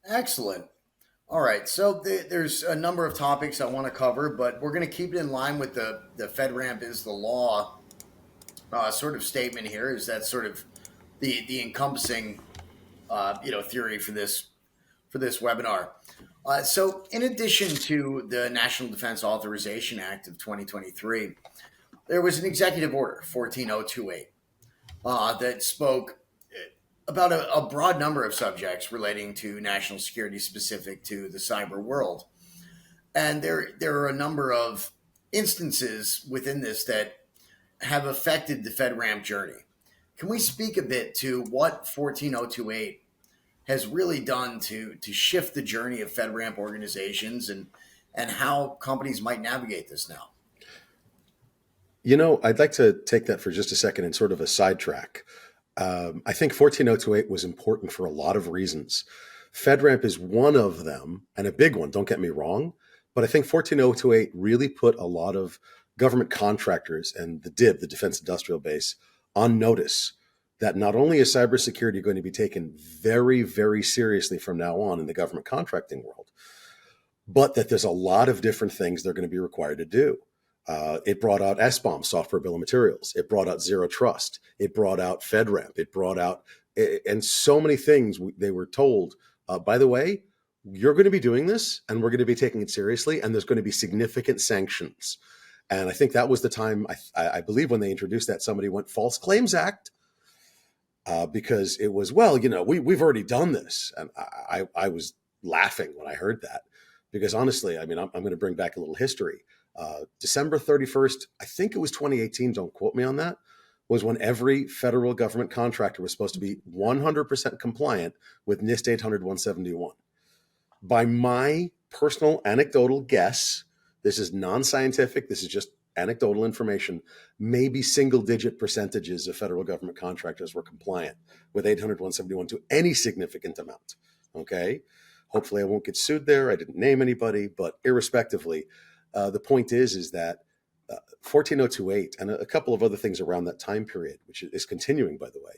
Excellent. All right. So there's a number of topics I want to cover, but we're going to keep it in line with the FedRAMP is the law sort of statement here. Is that sort of the encompassing theory for this webinar? So, in addition to the National Defense Authorization Act of 2023, there was an executive order 14028 that spoke about a broad number of subjects relating to national security specific to the cyber world. And there are a number of instances within this that have affected the FedRAMP journey. Can we speak a bit to what 14028 has really done to shift the journey of FedRAMP organizations and how companies might navigate this now? I'd like to take that for just a second and sort of a sidetrack. I think 14028 was important for a lot of reasons. FedRAMP is one of them, and a big one, don't get me wrong, but I think 14028 really put a lot of government contractors and the DIB, the Defense Industrial Base, on notice that not only is cybersecurity going to be taken very, very seriously from now on in the government contracting world, but that there's a lot of different things they're going to be required to do. It brought out SBOM, software bill of materials. It brought out zero trust. It brought out FedRAMP. It brought out, and so many things they were told, by the way, you're going to be doing this and we're going to be taking it seriously and there's going to be significant sanctions. And I think that was the time, I believe when they introduced that, somebody went False Claims Act because it was, we've already done this. And I was laughing when I heard that because honestly, I'm going to bring back a little history. December 31st, I think it was 2018, don't quote me on that, was when every federal government contractor was supposed to be 100% compliant with NIST 800-171. By my personal anecdotal guess, this is non-scientific, this is just anecdotal information, maybe single-digit percentages of federal government contractors were compliant with 800-171 to any significant amount, okay? Hopefully I won't get sued there, I didn't name anybody, but irrespectively, the point is that 14028 and a couple of other things around that time period, which is continuing, by the way,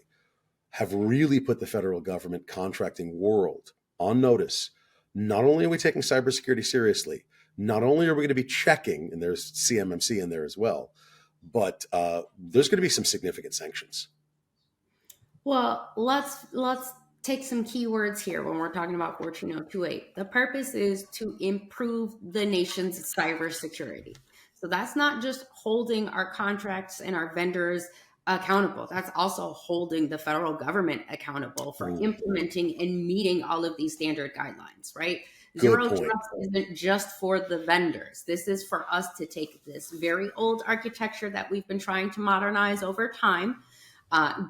have really put the federal government contracting world on notice. Not only are we taking cybersecurity seriously, not only are we going to be checking, and there's CMMC in there as well, but there's going to be some significant sanctions. Well, let's take some keywords here when we're talking about 14028. The purpose is to improve the nation's cybersecurity. So that's not just holding our contracts and our vendors accountable. That's also holding the federal government accountable for implementing and meeting all of these standard guidelines, right? Zero trust isn't just for the vendors. This is for us to take this very old architecture that we've been trying to modernize over time,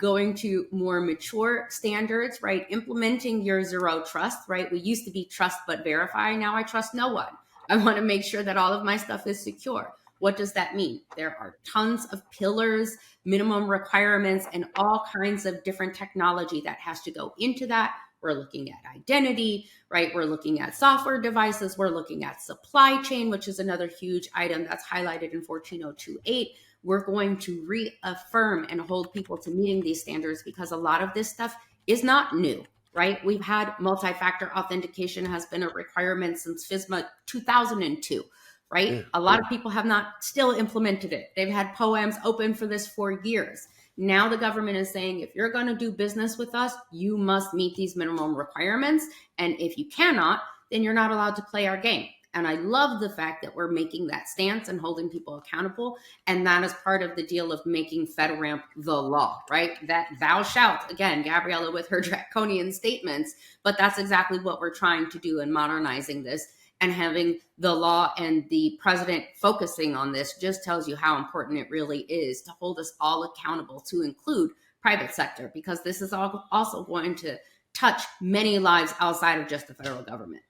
going to more mature standards, right? Implementing your zero trust, right? We used to be trust but verify. Now I trust no one. I want to make sure that all of my stuff is secure. What does that mean? There are tons of pillars, minimum requirements, and all kinds of different technology that has to go into that. We're looking at identity, right? We're looking at software devices. We're looking at supply chain, which is another huge item that's highlighted in 14028. We're going to reaffirm and hold people to meeting these standards because a lot of this stuff is not new, right? We've had multi-factor authentication has been a requirement since FISMA 2002, right? Yeah. A lot of people have not still implemented it. They've had POAMs open for this for years. Now the government is saying, if you're going to do business with us, you must meet these minimum requirements. And if you cannot, then you're not allowed to play our game. And I love the fact that we're making that stance and holding people accountable. And that is part of the deal of making FedRAMP the law, right? That thou shalt, again, Gabriela with her draconian statements, but that's exactly what we're trying to do in modernizing this. And having the law and the president focusing on this just tells you how important it really is to hold us all accountable, to include private sector, because this is also going to touch many lives outside of just the federal government.